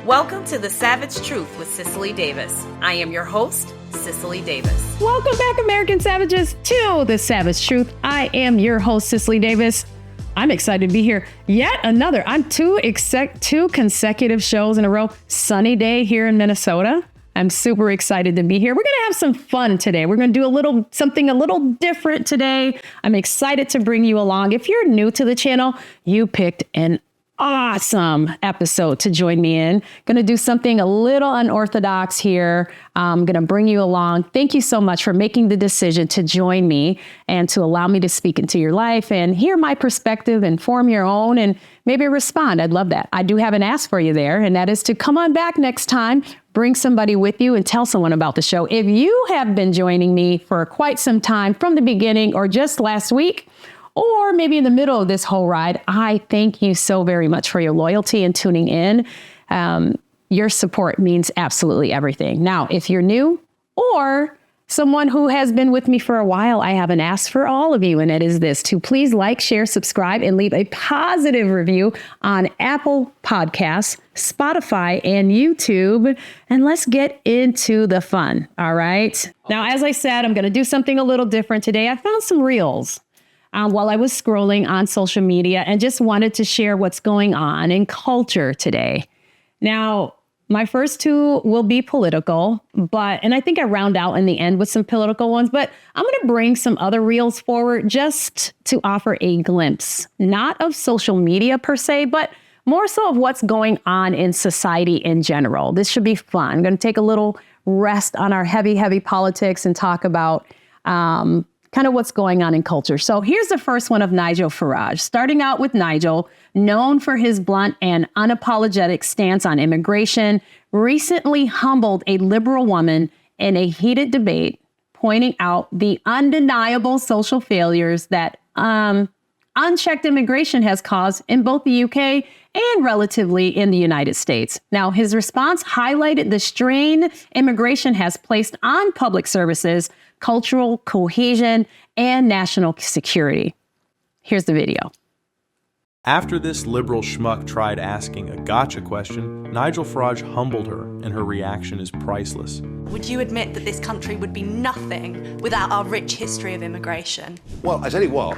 Welcome to The Savage Truth with Cicely Davis. I am your host, Cicely Davis. Welcome back, American Savages, to The Savage Truth. I am your host, Cicely Davis. I'm excited to be here. Yet another, I'm two consecutive shows in a row. Sunny day here in Minnesota. I'm super excited to be here. We're going to have some fun today. We're going to do something a little different today. I'm excited to bring you along. If you're new to the channel, you picked an awesome episode to join me in. Going to do something a little unorthodox here. I'm going to bring you along. Thank you so much for making the decision to join me and to allow me to speak into your life and hear my perspective and form your own and maybe respond. I'd love that. I do have an ask for you there, and that is to come on back next time, bring somebody with you and tell someone about the show. If you have been joining me for quite some time from the beginning or just last week, or maybe in the middle of this whole ride, I thank you so very much for your loyalty and tuning in. Your support means absolutely everything. Now, if you're new or someone who has been with me for a while, I have an ask for all of you, and it is this: to please like, share, subscribe, and leave a positive review on Apple Podcasts, Spotify, and YouTube. And let's get into the fun, all right? Now, as I said, I'm going to do something a little different today. I found some reels while I was scrolling on social media and just wanted to share what's going on in culture today. Now, my first two will be political, and I think I round out in the end with some political ones, but I'm going to bring some other reels forward just to offer a glimpse, not of social media per se, but more so of what's going on in society in general. This should be fun. I'm going to take a little rest on our heavy politics and talk about kind of what's going on in culture. So here's the first one of Nigel Farage. Starting out with Nigel, known for his blunt and unapologetic stance on immigration, recently humbled a liberal woman in a heated debate, pointing out the undeniable social failures that unchecked immigration has caused in both the UK and relatively in the United States. Now, his response highlighted the strain immigration has placed on public services, cultural cohesion, and national security. Here's the video. After this liberal schmuck tried asking a gotcha question, Nigel Farage humbled her, and her reaction is priceless. Would you admit that this country would be nothing without our rich history of immigration? Well, I tell you what.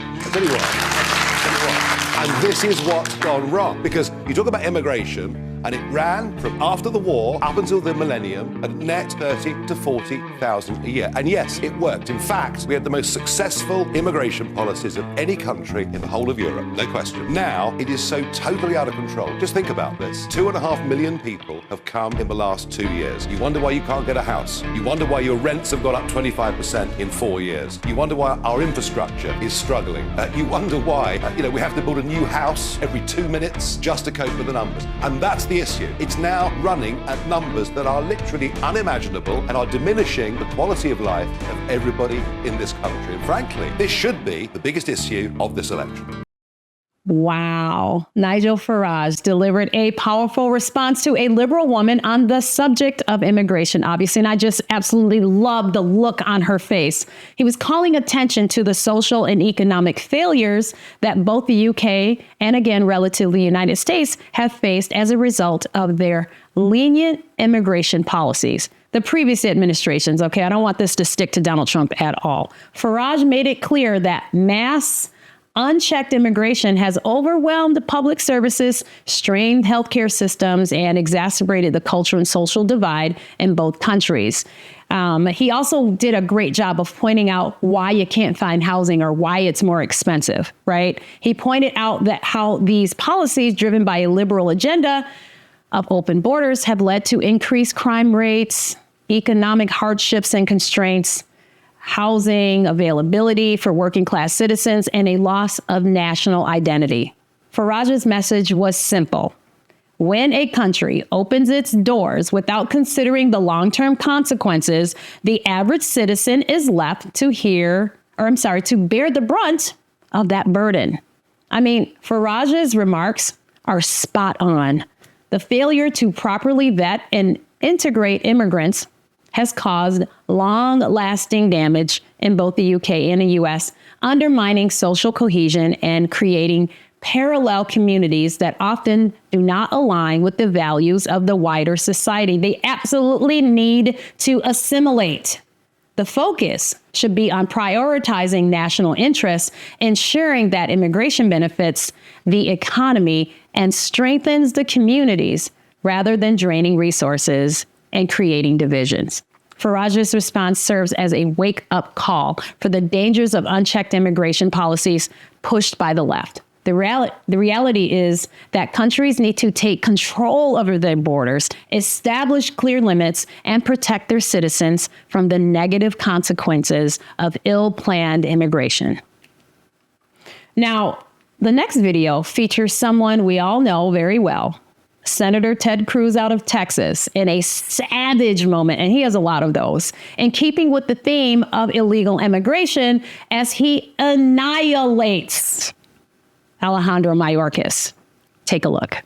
And this is what's gone wrong. Because you talk about immigration, and it ran from after the war up until the millennium at net 30 to 40,000 a year. And yes, it worked. In fact, we had the most successful immigration policies of any country in the whole of Europe, no question. Now, it is so totally out of control. Just think about this. 2.5 million people have come in the last 2 years. You wonder why you can't get a house. You wonder why your rents have gone up 25% in 4 years. You wonder why our infrastructure is struggling. You wonder why, we have to build a new house every 2 minutes just to cope with the numbers. And that's the issue. It's now running at numbers that are literally unimaginable and are diminishing the quality of life of everybody in this country. And frankly, this should be the biggest issue of this election. Wow. Nigel Farage delivered a powerful response to a liberal woman on the subject of immigration, obviously, and I just absolutely love the look on her face. He was calling attention to the social and economic failures that both the UK and, again, relatively United States have faced as a result of their lenient immigration policies. The previous administrations, I don't want this to stick to Donald Trump at all. Farage made it clear that mass unchecked immigration has overwhelmed the public services, strained healthcare systems, and exacerbated the cultural and social divide in both countries. He also did a great job of pointing out why you can't find housing or why it's more expensive, right? He pointed out that how these policies driven by a liberal agenda of open borders have led to increased crime rates, economic hardships and constraints, housing availability for working class citizens, and a loss of national identity. Farage's message was simple. When a country opens its doors without considering the long-term consequences, the average citizen is left to bear the brunt of that burden. Farage's remarks are spot on. The failure to properly vet and integrate immigrants has caused long-lasting damage in both the UK and the US, undermining social cohesion and creating parallel communities that often do not align with the values of the wider society. They absolutely need to assimilate. The focus should be on prioritizing national interests, ensuring that immigration benefits the economy and strengthens the communities rather than draining resources and creating divisions. Faraj's response serves as a wake-up call for the dangers of unchecked immigration policies pushed by the left. The reality is that countries need to take control over their borders, establish clear limits, and protect their citizens from the negative consequences of ill-planned immigration. Now, the next video features someone we all know very well, Senator Ted Cruz out of Texas, in a savage moment, and he has a lot of those, in keeping with the theme of illegal immigration as he annihilates Alejandro Mayorkas. Take a look.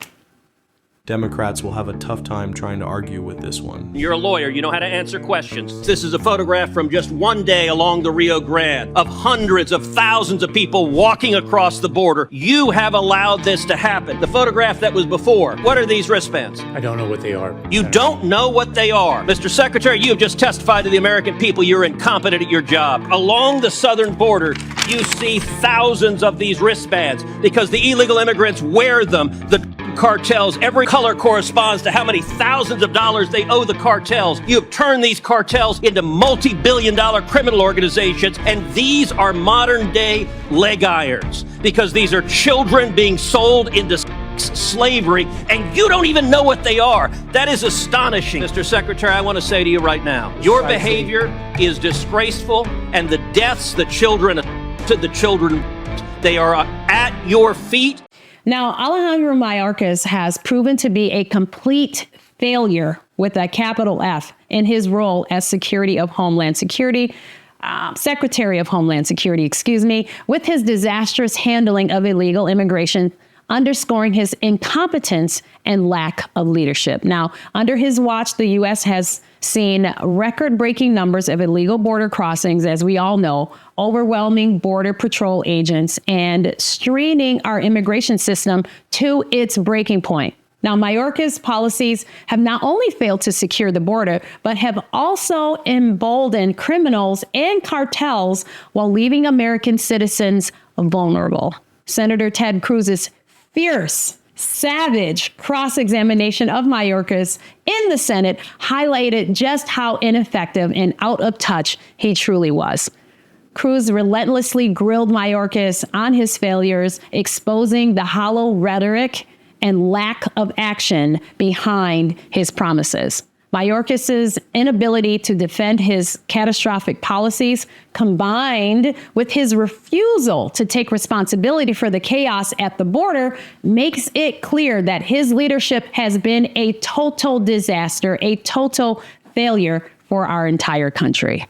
Democrats will have a tough time trying to argue with this one. You're a lawyer. You know how to answer questions. This is a photograph from just one day along the Rio Grande of hundreds of thousands of people walking across the border. You have allowed this to happen. The photograph that was before, what are these wristbands? I don't know what they are. You don't know what they are. Mr. Secretary, you have just testified to the American people you're incompetent at your job. Along the southern border, you see thousands of these wristbands because the illegal immigrants wear them. The cartels, every color corresponds to how many thousands of dollars they owe the cartels. You have turned these cartels into multi-billion-dollar criminal organizations, and these are modern-day leg irons because these are children being sold into slavery, and you don't even know what they are. That is astonishing. Mr. Secretary, I want to say to you right now, your behavior is disgraceful, and the deaths, the children, they are at your feet. Now, Alejandro Mayorkas has proven to be a complete failure with a capital F in his role as Secretary of Homeland Security, with his disastrous handling of illegal immigration, underscoring his incompetence and lack of leadership. Now, under his watch, the U.S. has seen record-breaking numbers of illegal border crossings, as we all know, overwhelming Border Patrol agents and straining our immigration system to its breaking point. Now, Mayorkas' policies have not only failed to secure the border, but have also emboldened criminals and cartels while leaving American citizens vulnerable. Senator Ted Cruz's fierce, savage cross-examination of Mayorkas in the Senate highlighted just how ineffective and out of touch he truly was. Cruz relentlessly grilled Mayorkas on his failures, exposing the hollow rhetoric and lack of action behind his promises. Mayorkas' inability to defend his catastrophic policies, combined with his refusal to take responsibility for the chaos at the border, makes it clear that his leadership has been a total disaster, a total failure for our entire country.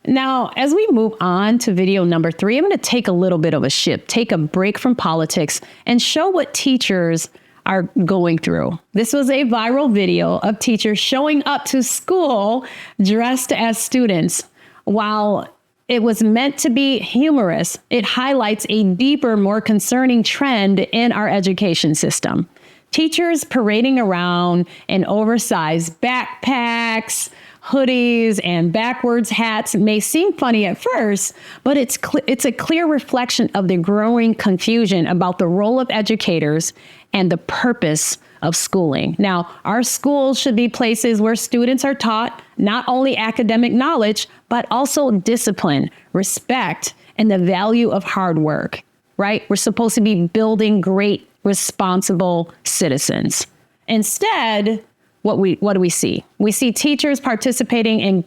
Now, as we move on to video number 3, I'm going to take a little bit of a shift, take a break from politics, and show what teachers are going through. This was a viral video of teachers showing up to school dressed as students. While it was meant to be humorous, it highlights a deeper, more concerning trend in our education system. Teachers parading around in oversized backpacks, hoodies, and backwards hats may seem funny at first, but it's a clear reflection of the growing confusion about the role of educators and the purpose of schooling. Now, our schools should be places where students are taught not only academic knowledge, but also discipline, respect, and the value of hard work, right? We're supposed to be building great, responsible citizens. Instead, what do we see? We see teachers participating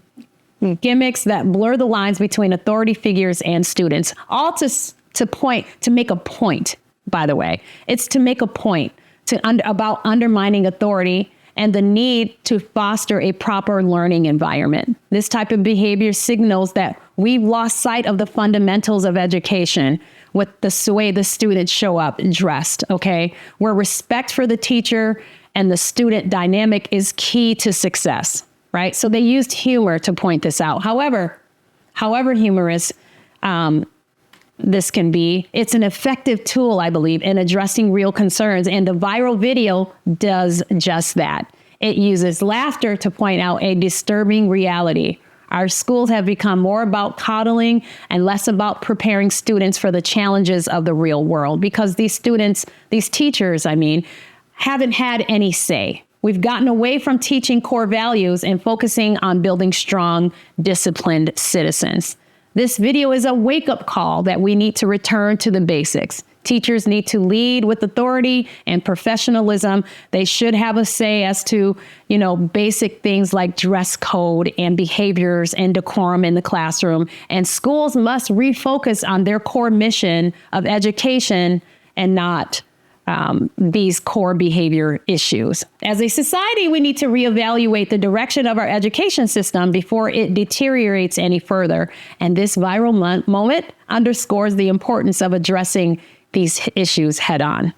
in gimmicks that blur the lines between authority figures and students, all to make a point, by the way. It's to make a point about undermining authority and the need to foster a proper learning environment. This type of behavior signals that we've lost sight of the fundamentals of education with the way the students show up dressed, okay? Where respect for the teacher and the student dynamic is key to success, right? So they used humor to point this out. However humorous, this can be. It's an effective tool, I believe, in addressing real concerns. And the viral video does just that. It uses laughter to point out a disturbing reality. Our schools have become more about coddling and less about preparing students for the challenges of the real world, because these teachers, haven't had any say. We've gotten away from teaching core values and focusing on building strong, disciplined citizens. This video is a wake-up call that we need to return to the basics. Teachers need to lead with authority and professionalism. They should have a say as to, basic things like dress code and behaviors and decorum in the classroom. And schools must refocus on their core mission of education and not these core behavior issues. As a society, we need to reevaluate the direction of our education system before it deteriorates any further. And this viral moment underscores the importance of addressing these issues head on.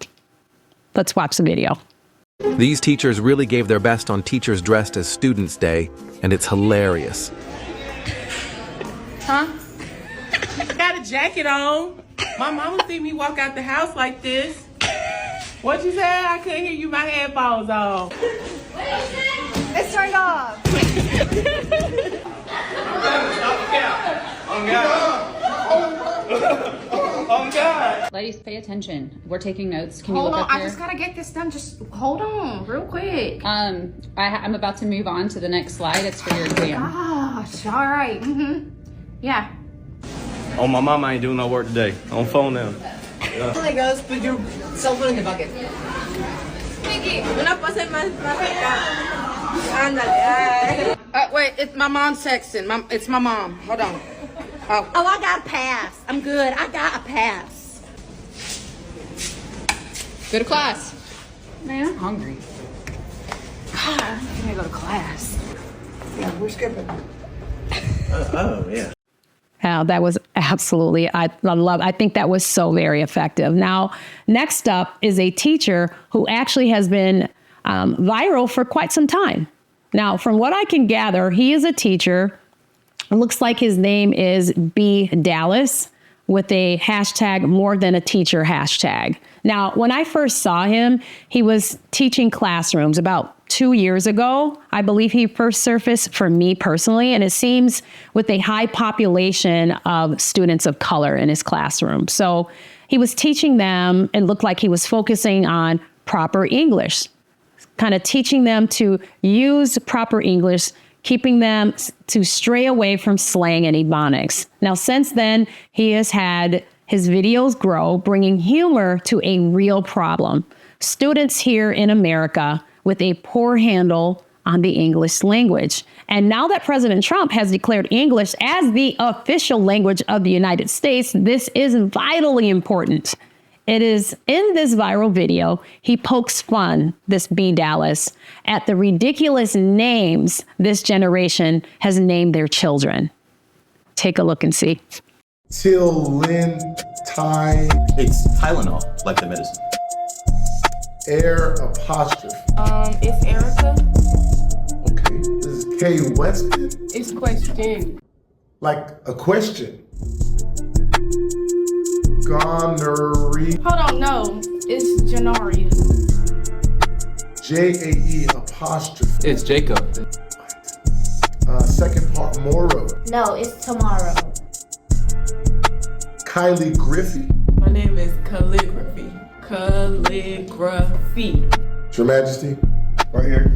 Let's watch the video. These teachers really gave their best on Teachers Dressed as Students Day, and it's hilarious. Huh? Got a jacket on. My mama see me walk out the house like this. What you said? I couldn't hear you. My headphones on. What did you say? It's turned off. On God. Ladies, pay attention. We're taking notes. Can you Hold look on, up here? I just gotta get this done. Just hold on, real quick. I'm about to move on to the next slide. It's for your exam. Gosh, all right. Yeah. Oh, my mama ain't doing no work today. On phone now. Yeah. There goes, put your cell phone in the bucket. Mickey, una pasa más Ándale. wait, it's my mom's texting. It's my mom. Hold on. Oh, I got a pass. I'm good. I got a pass. Go to class. Man, I'm hungry. God, I'm gonna go to class. Yeah, we're skipping. Oh, yeah. That was absolutely, I think that was so very effective. Now, next up is a teacher who actually has been viral for quite some time. Now, from what I can gather, he is a teacher. It looks like his name is B. Dallas with a hashtag more than a teacher hashtag. Now, when I first saw him, he was teaching classrooms about 2 years ago. I believe he first surfaced for me personally, and it seems with a high population of students of color in his classroom. So he was teaching them, and looked like he was focusing on proper English, kind of teaching them to use proper English, keeping them to stray away from slang and ebonics. Now, since then, he has had his videos grow, bringing humor to a real problem. Students here in America with a poor handle on the English language. And now that President Trump has declared English as the official language of the United States, this is vitally important. It is in this viral video, he pokes fun, this B. Dallas, at the ridiculous names this generation has named their children. Take a look and see. Till, Lynn, Ty. It's Tylenol, like the medicine. Air apostrophe. It's Erica. Okay. This is K. Weston. It's question. Like a question. Gonorrhea. Hold on, no. It's Janaria. J-A-E apostrophe. It's Jacob. Second part, Moro. No, it's tomorrow. Kylie Griffey. My name is Calligraphy. Calligraphy. Your Majesty, right here.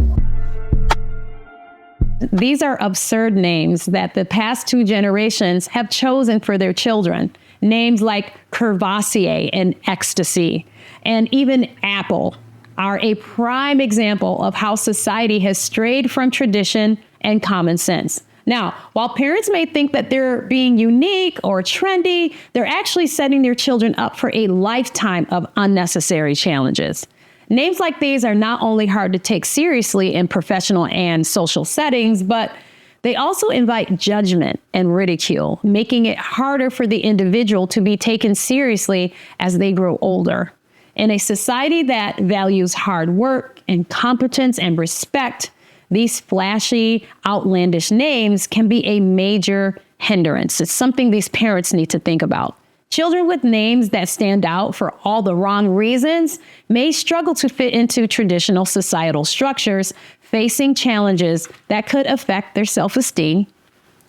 These are absurd names that the past two generations have chosen for their children. Names like Curvassier and Ecstasy, and even Apple, are a prime example of how society has strayed from tradition and common sense. Now, while parents may think that they're being unique or trendy, they're actually setting their children up for a lifetime of unnecessary challenges. Names like these are not only hard to take seriously in professional and social settings, but they also invite judgment and ridicule, making it harder for the individual to be taken seriously as they grow older. In a society that values hard work and competence and respect, these flashy, outlandish names can be a major hindrance. It's something these parents need to think about. Children with names that stand out for all the wrong reasons may struggle to fit into traditional societal structures, facing challenges that could affect their self-esteem.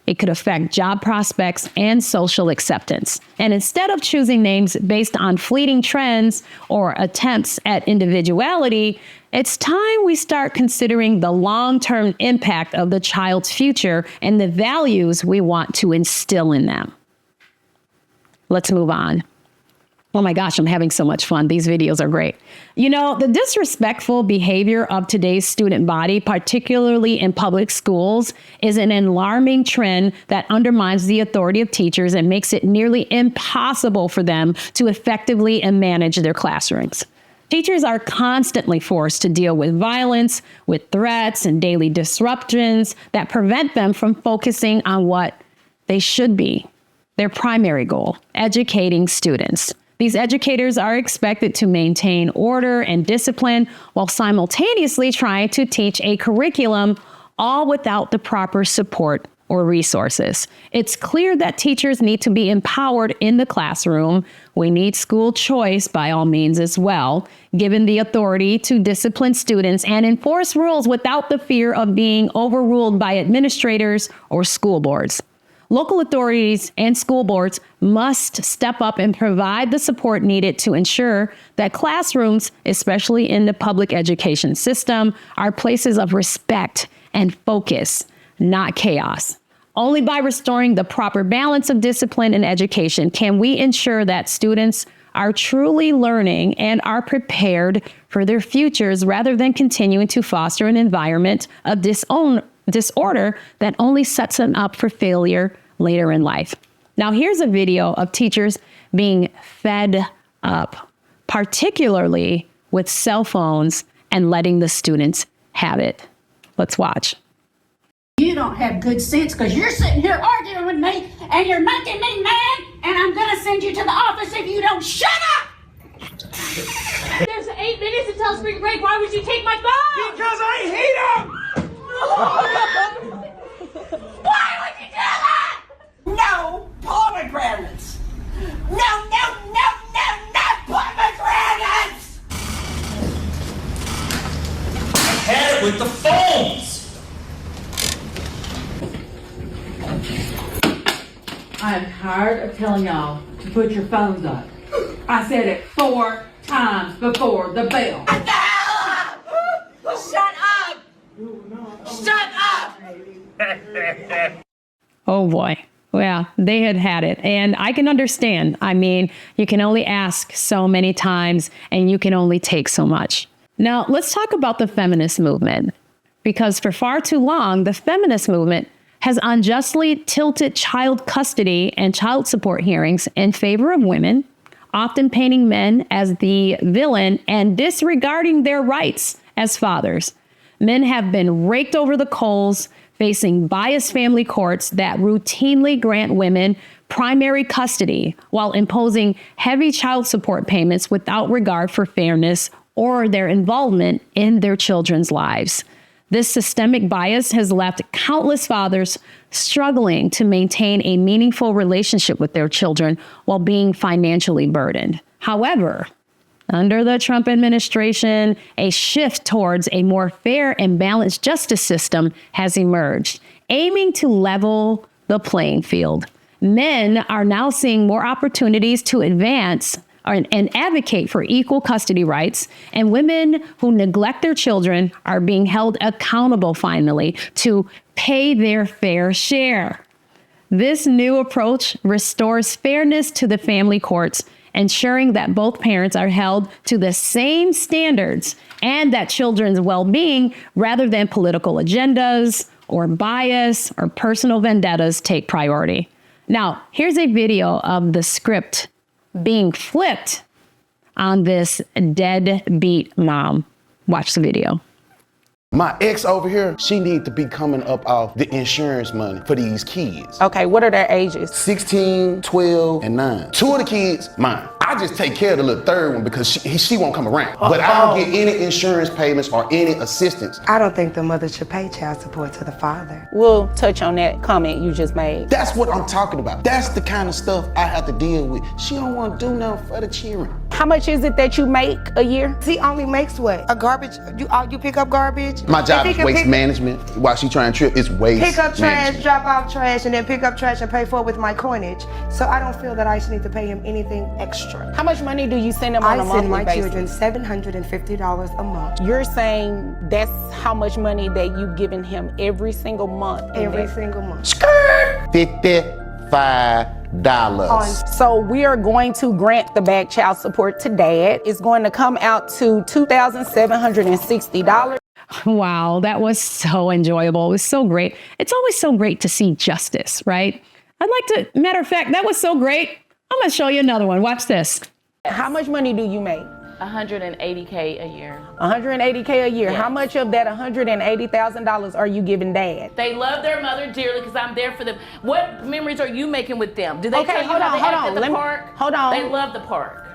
It could affect job prospects and social acceptance. And instead of choosing names based on fleeting trends or attempts at individuality, it's time we start considering the long-term impact of the child's future and the values we want to instill in them. Let's move on. Oh my gosh, I'm having so much fun. These videos are great. You know, the disrespectful behavior of today's student body, particularly in public schools, is an alarming trend that undermines the authority of teachers and makes it nearly impossible for them to effectively manage their classrooms. Teachers are constantly forced to deal with violence, with threats, and daily disruptions that prevent them from focusing on what they should be, their primary goal, educating students. These educators are expected to maintain order and discipline while simultaneously trying to teach a curriculum, all without the proper support or resources. It's clear that teachers need to be empowered in the classroom. We need school choice by all means as well, given the authority to discipline students and enforce rules without the fear of being overruled by administrators or school boards. Local authorities and school boards must step up and provide the support needed to ensure that classrooms, especially in the public education system, are places of respect and focus, not chaos. Only by restoring the proper balance of discipline and education can we ensure that students are truly learning and are prepared for their futures rather than continuing to foster an environment of disorder that only sets them up for failure later in life. Now, here's a video of teachers being fed up, particularly with cell phones and letting the students have it. Let's watch. You don't have good sense because you're sitting here arguing with me and you're making me mad, and I'm going to send you to the office if you don't shut up! There's 8 minutes until spring break. Why would you take my phone? Because I hate him! Why would you do that? No pomegranates! No pomegranates! I had it with the phones! I'm tired of telling y'all to put your phones up. I said it 4 times before the bell. Shut up! Shut up! Oh boy. Well, they had it. And I can understand. I mean, you can only ask so many times and you can only take so much. Now, let's talk about the feminist movement. Because for far too long, the feminist movement has unjustly tilted child custody and child support hearings in favor of women, often painting men as the villain and disregarding their rights as fathers. Men have been raked over the coals, facing biased family courts that routinely grant women primary custody while imposing heavy child support payments without regard for fairness or their involvement in their children's lives. This systemic bias has left countless fathers struggling to maintain a meaningful relationship with their children while being financially burdened. However, under the Trump administration, a shift towards a more fair and balanced justice system has emerged, aiming to level the playing field. Men are now seeing more opportunities to advance and advocate for equal custody rights, and women who neglect their children are being held accountable finally to pay their fair share. This new approach restores fairness to the family courts, ensuring that both parents are held to the same standards and that children's well-being, rather than political agendas or bias or personal vendettas, take priority. Now, here's a video of the script being flipped on this deadbeat mom. Watch the video. My ex over here, she need to be coming up off the insurance money for these kids. Okay, what are their ages? 16, 12, and 9. 2 of the kids, mine. I just take care of the little third one because she won't come around. But I don't get any insurance payments or any assistance. I don't think the mother should pay child support to the father. We'll touch on that comment you just made. That's what I'm talking about. That's the kind of stuff I have to deal with. She don't want to do nothing for the children. How much is it that you make a year? He only makes what? A garbage? You pick up garbage? My job is waste management. While she trying to trip, it's waste pick up trash, management. drop off trash, and then pick up trash and pay for it with my coinage. So I don't feel that I should need to pay him anything extra. How much money do you send him on a monthly basis? I send my children $750 a month. You're saying that's how much money that you've given him every single month? Every single month. Skirt! $55. So we are going to grant the back child support to dad. It's going to come out to $2,760. Wow, that was so enjoyable. It was so great. It's always so great to see justice, right? Matter of fact, that was so great. I'm going to show you another one. Watch this. How much money do you make? $180K a year. $180K a year. Yes. How much of that $180,000 are you giving dad? They love their mother dearly because I'm there for them. What memories are you making with them? Do they tell you how they act at the park? Hold on. They love the park.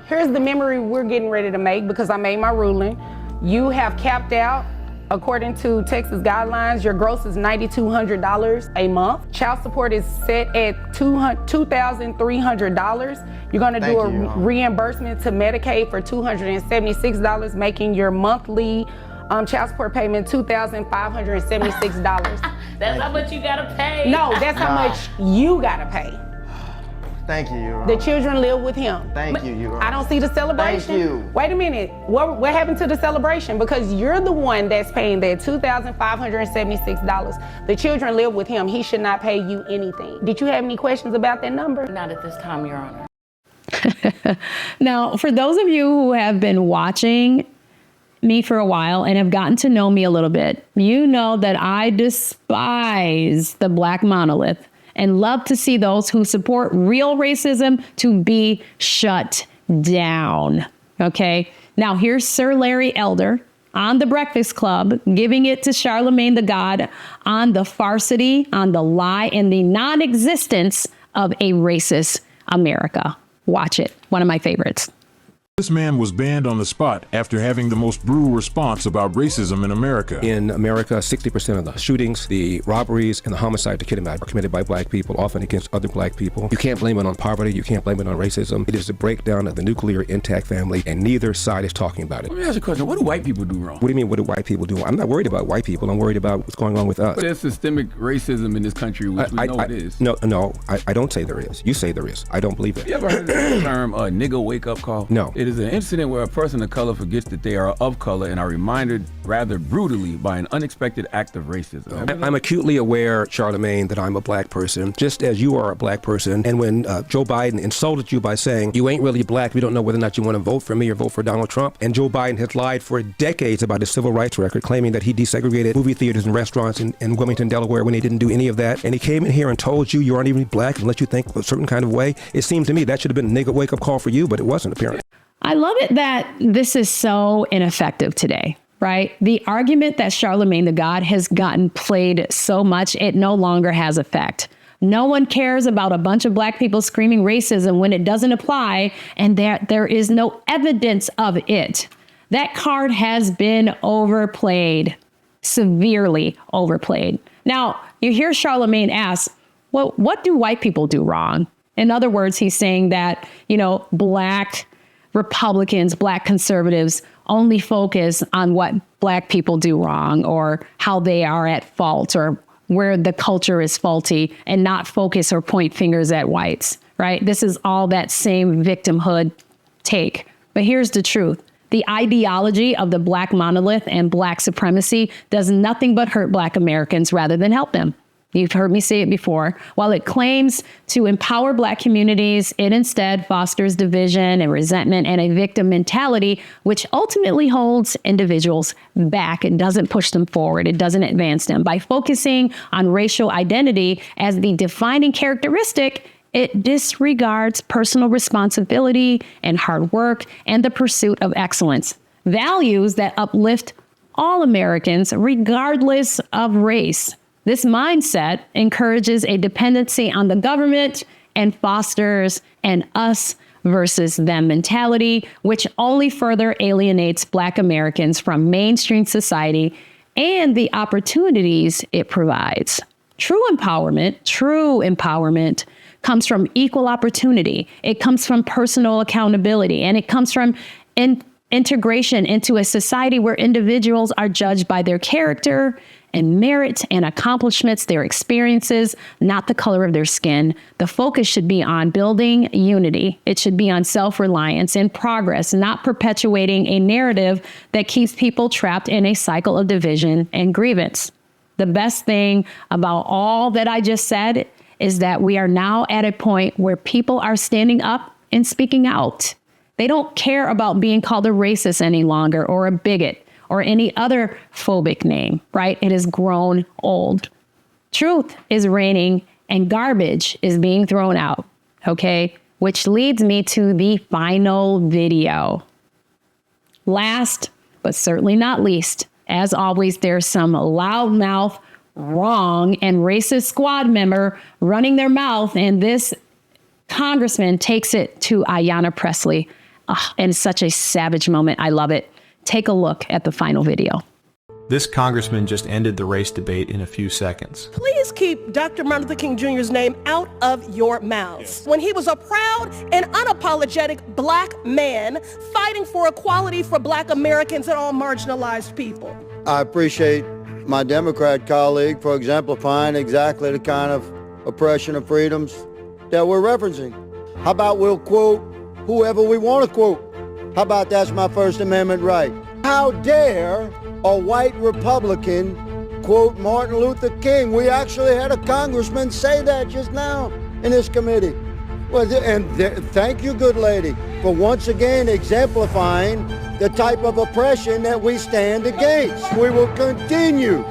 Here's the memory we're getting ready to make because I made my ruling. You have capped out. According to Texas guidelines, your gross is $9,200 a month. Child support is set at $2,300. You're going to do a reimbursement to Medicaid for $276, making your monthly child support payment $2,576. That's how much you got to pay. No, that's how much you got to pay. Thank you, Your Honor. The children live with him. Thank you, Your Honor. I don't see the celebration. Thank you. Wait a minute. What happened to the celebration? Because you're the one that's paying that $2,576. The children live with him. He should not pay you anything. Did you have any questions about that number? Not at this time, Your Honor. Now, for those of you who have been watching me for a while and have gotten to know me a little bit, you know that I despise the black monolith and love to see those who support real racism to be shut down. Okay. Now here's Sir Larry Elder on The Breakfast Club giving it to Charlemagne the God on the farcity, on the lie, and the non-existence of a racist America. Watch it. One of my favorites. This man was banned on the spot after having the most brutal response about racism in America. In America, 60% of the shootings, the robberies, and the homicides are committed by black people, often against other black people. You can't blame it on poverty. You can't blame it on racism. It is the breakdown of the nuclear intact family, and neither side is talking about it. Let me ask you a question. What do white people do wrong? What do you mean, what do white people do? I'm not worried about white people. I'm worried about what's going on with us. But there's systemic racism in this country, which we know it is. No, I don't say there is. You say there is. I don't believe that. You ever heard the term nigga wake-up call? No. It is an incident where a person of color forgets that they are of color and are reminded rather brutally by an unexpected act of racism. I'm acutely aware, Charlemagne, that I'm a black person, just as you are a black person. And when Joe Biden insulted you by saying, you ain't really black, we don't know whether or not you want to vote for me or vote for Donald Trump. And Joe Biden has lied for decades about his civil rights record, claiming that he desegregated movie theaters and restaurants in Wilmington, Delaware, when he didn't do any of that. And he came in here and told you aren't even black and let you think a certain kind of way. It seems to me that should have been a nigga wake-up call for you, but it wasn't, apparently. I love it that this is so ineffective today, right? The argument that Charlemagne the God has gotten played so much, it no longer has effect. No one cares about a bunch of black people screaming racism when it doesn't apply and that there is no evidence of it. That card has been overplayed, severely overplayed. Now, you hear Charlemagne ask, well, what do white people do wrong? In other words, he's saying that, black Republicans, black conservatives only focus on what black people do wrong or how they are at fault or where the culture is faulty and not focus or point fingers at whites, right? This is all that same victimhood take. But here's the truth. The ideology of the black monolith and black supremacy does nothing but hurt black Americans rather than help them. You've heard me say it before. While it claims to empower black communities, it instead fosters division and resentment and a victim mentality, which ultimately holds individuals back and doesn't push them forward. It doesn't advance them. By focusing on racial identity as the defining characteristic, it disregards personal responsibility and hard work and the pursuit of excellence, values that uplift all Americans regardless of race. This mindset encourages a dependency on the government and fosters an us versus them mentality, which only further alienates Black Americans from mainstream society and the opportunities it provides. True empowerment comes from equal opportunity. It comes from personal accountability, and it comes from integration into a society where individuals are judged by their character and merit and accomplishments, their experiences, not the color of their skin. The focus should be on building unity. It should be on self-reliance and progress, not perpetuating a narrative that keeps people trapped in a cycle of division and grievance. The best thing about all that I just said is that we are now at a point where people are standing up and speaking out. They don't care about being called a racist any longer, or a bigot, or any other phobic name, right? It has grown old. Truth is reigning and garbage is being thrown out, okay? Which leads me to the final video. Last, but certainly not least, as always, there's some loudmouth, wrong, and racist squad member running their mouth, and this congressman takes it to Ayanna Pressley. And it's such a savage moment. I love it. Take a look at the final video. This congressman just ended the race debate in a few seconds. Please keep Dr. Martin Luther King Jr.'s name out of your mouths. When he was a proud and unapologetic Black man fighting for equality for Black Americans and all marginalized people. I appreciate my Democrat colleague for exemplifying exactly the kind of oppression of freedoms that we're referencing. How about we'll quote whoever we want to quote? How about that's my First Amendment right? How dare a white Republican quote Martin Luther King? We actually had a congressman say that just now in this committee. Well, thank you, good lady, for once again exemplifying the type of oppression that we stand against. We will continue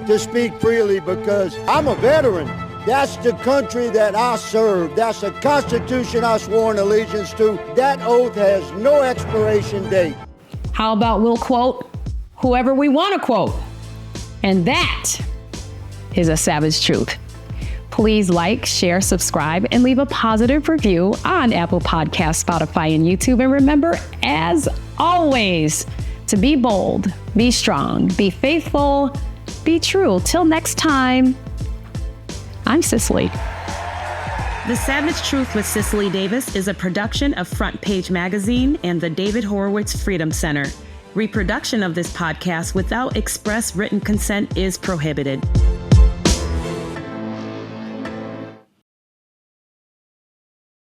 to speak freely because I'm a veteran. That's the country that I serve. That's the Constitution I swore an allegiance to. That oath has no expiration date. How about we'll quote whoever we want to quote? And that is a savage truth. Please like, share, subscribe, and leave a positive review on Apple Podcasts, Spotify, and YouTube. And remember, as always, to be bold, be strong, be faithful, be true. Till next time, I'm Cicely. The Savage Truth with Cicely Davis is a production of Front Page Magazine and the David Horowitz Freedom Center. Reproduction of this podcast without express written consent is prohibited.